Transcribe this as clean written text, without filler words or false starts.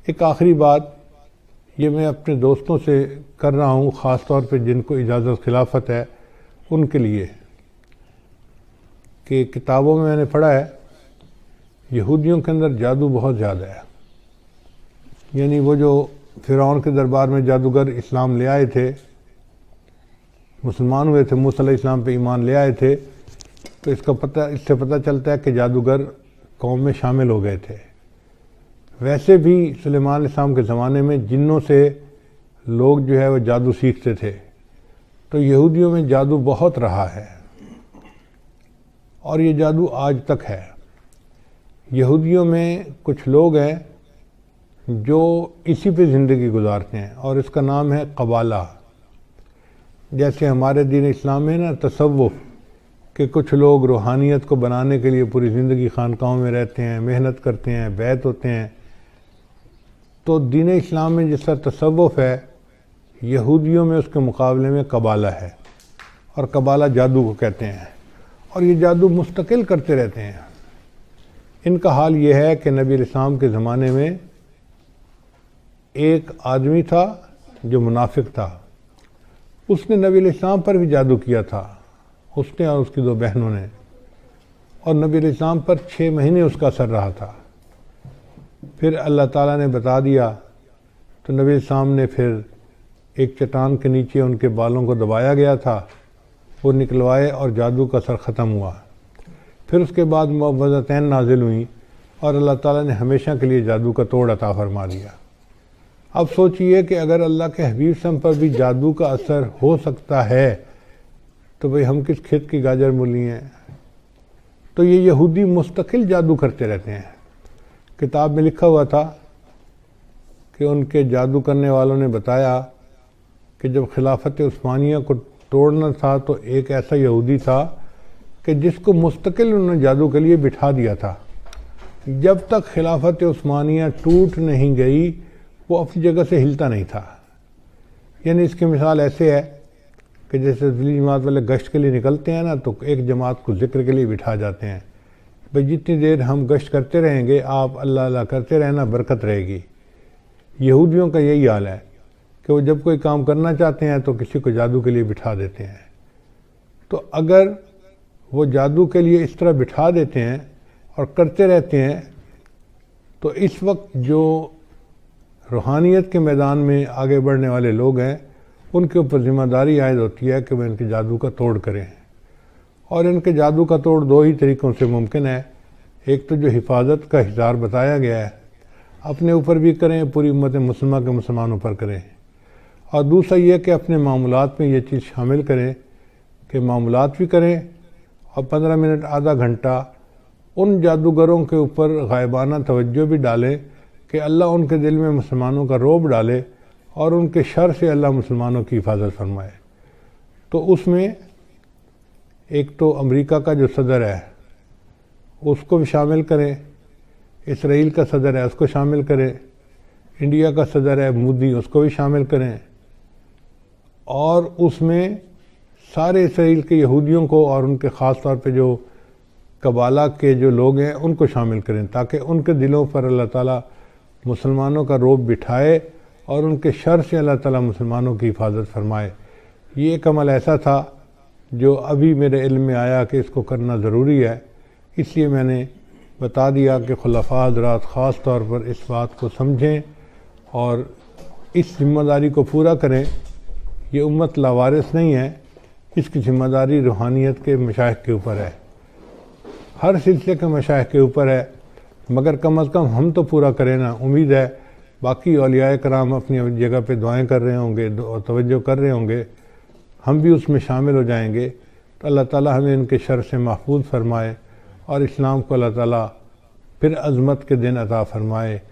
ایک آخری بات یہ میں اپنے دوستوں سے کر رہا ہوں، خاص طور پہ جن کو اجازت خلافت ہے ان کے لیے، کہ کتابوں میں نے پڑھا ہے یہودیوں کے اندر جادو بہت زیادہ ہے۔ یعنی وہ جو فرعون کے دربار میں جادوگر اسلام لے آئے تھے، مسلمان ہوئے تھے، موسیٰ علیہ السلام پہ ایمان لے آئے تھے، تو اس سے پتہ چلتا ہے کہ جادوگر قوم میں شامل ہو گئے تھے۔ ویسے بھی سلیمان علیہ السلام کے زمانے میں جنوں سے لوگ جو ہے وہ جادو سیکھتے تھے، تو یہودیوں میں جادو بہت رہا ہے اور یہ جادو آج تک ہے۔ یہودیوں میں کچھ لوگ ہیں جو اسی پہ زندگی گزارتے ہیں اور اس کا نام ہے قبالہ۔ جیسے ہمارے دین اسلام میں نا تصوف، کہ کچھ لوگ روحانیت کو بنانے کے لیے پوری زندگی خانقاہوں میں رہتے ہیں، محنت کرتے ہیں، بیعت ہوتے ہیں، تو دین اسلام میں جس طرح تصوف ہے، یہودیوں میں اس کے مقابلے میں قبالہ ہے، اور قبالہ جادو کو کہتے ہیں، اور یہ جادو مستقل کرتے رہتے ہیں۔ ان کا حال یہ ہے کہ نبی علیہ السلام کے زمانے میں ایک آدمی تھا جو منافق تھا، اس نے نبی علیہ السلام پر بھی جادو کیا تھا، اس نے اور اس کی 2 بہنوں نے، اور نبی علیہ السلام پر 6 مہینے اس کا اثر رہا تھا۔ پھر اللہ تعالیٰ نے بتا دیا تو نبی علیہ السلام نے پھر ایک چٹان کے نیچے ان کے بالوں کو دبایا گیا تھا، وہ نکلوائے اور جادو کا اثر ختم ہوا۔ پھر اس کے بعد معوذتین نازل ہوئیں اور اللہ تعالیٰ نے ہمیشہ کے لیے جادو کا توڑ عطا فرما دیا۔ اب سوچئے کہ اگر اللہ کے حبیب صلی اللہ علیہ وسلم پر بھی جادو کا اثر ہو سکتا ہے تو بھئی ہم کس کھیت کی گاجر مولی ہیں؟ تو یہ یہودی مستقل جادو کرتے رہتے ہیں۔ کتاب میں لکھا ہوا تھا کہ ان کے جادو کرنے والوں نے بتایا کہ جب خلافت عثمانیہ کو توڑنا تھا تو ایک ایسا یہودی تھا کہ جس کو مستقل انہوں نے جادو کے لیے بٹھا دیا تھا۔ جب تک خلافت عثمانیہ ٹوٹ نہیں گئی وہ اپنی جگہ سے ہلتا نہیں تھا۔ یعنی اس کی مثال ایسے ہے کہ جیسے ذیلی جماعت والے گشت کے لیے نکلتے ہیں نا، تو ایک جماعت کو ذکر کے لیے بٹھا جاتے ہیں، بھئی جتنی دیر ہم گشت کرتے رہیں گے آپ اللہ اللہ کرتے رہنا، برکت رہے گی۔ یہودیوں کا یہی حال ہے کہ وہ جب کوئی کام کرنا چاہتے ہیں تو کسی کو جادو کے لیے بٹھا دیتے ہیں۔ تو اگر وہ جادو کے لیے اس طرح بٹھا دیتے ہیں اور کرتے رہتے ہیں تو اس وقت جو روحانیت کے میدان میں آگے بڑھنے والے لوگ ہیں ان کے اوپر ذمہ داری عائد ہوتی ہے کہ وہ ان کے جادو کا توڑ کریں، اور ان کے جادو کا توڑ 2 ہی طریقوں سے ممکن ہے۔ ایک تو جو حفاظت کا ہزار بتایا گیا ہے، اپنے اوپر بھی کریں، پوری امت مسلمہ کے مسلمانوں پر کریں، اور دوسرا یہ کہ اپنے معاملات میں یہ چیز شامل کریں کہ معاملات بھی کریں اور 15 منٹ آدھا گھنٹہ ان جادوگروں کے اوپر غائبانہ توجہ بھی ڈالیں کہ اللہ ان کے دل میں مسلمانوں کا رعب ڈالے اور ان کے شر سے اللہ مسلمانوں کی حفاظت فرمائے۔ تو اس میں ایک تو امریکہ کا جو صدر ہے اس کو بھی شامل کریں، اسرائیل کا صدر ہے اس کو شامل کریں، انڈیا کا صدر ہے مودی اس کو بھی شامل کریں، اور اس میں سارے اسرائیل کے یہودیوں کو اور ان کے خاص طور پہ جو قبالہ کے جو لوگ ہیں ان کو شامل کریں، تاکہ ان کے دلوں پر اللہ تعالیٰ مسلمانوں کا رعب بٹھائے اور ان کے شر سے اللہ تعالیٰ مسلمانوں کی حفاظت فرمائے۔ یہ ایک عمل ایسا تھا جو ابھی میرے علم میں آیا کہ اس کو کرنا ضروری ہے، اس لیے میں نے بتا دیا کہ خلفاء حضرات خاص طور پر اس بات کو سمجھیں اور اس ذمہ داری کو پورا کریں۔ یہ امت لاوارث نہیں ہے، اس کی ذمہ داری روحانیت کے مشائخ کے اوپر ہے، ہر سلسلے کے مشائخ کے اوپر ہے، مگر کم از کم ہم تو پورا کریں نا۔ امید ہے باقی اولیاء کرام اپنی جگہ پہ دعائیں کر رہے ہوں گے اور توجہ کر رہے ہوں گے، ہم بھی اس میں شامل ہو جائیں گے تو اللہ تعالیٰ ہمیں ان کے شر سے محفوظ فرمائے اور اسلام کو اللہ تعالیٰ پھر عظمت کے دن عطا فرمائے۔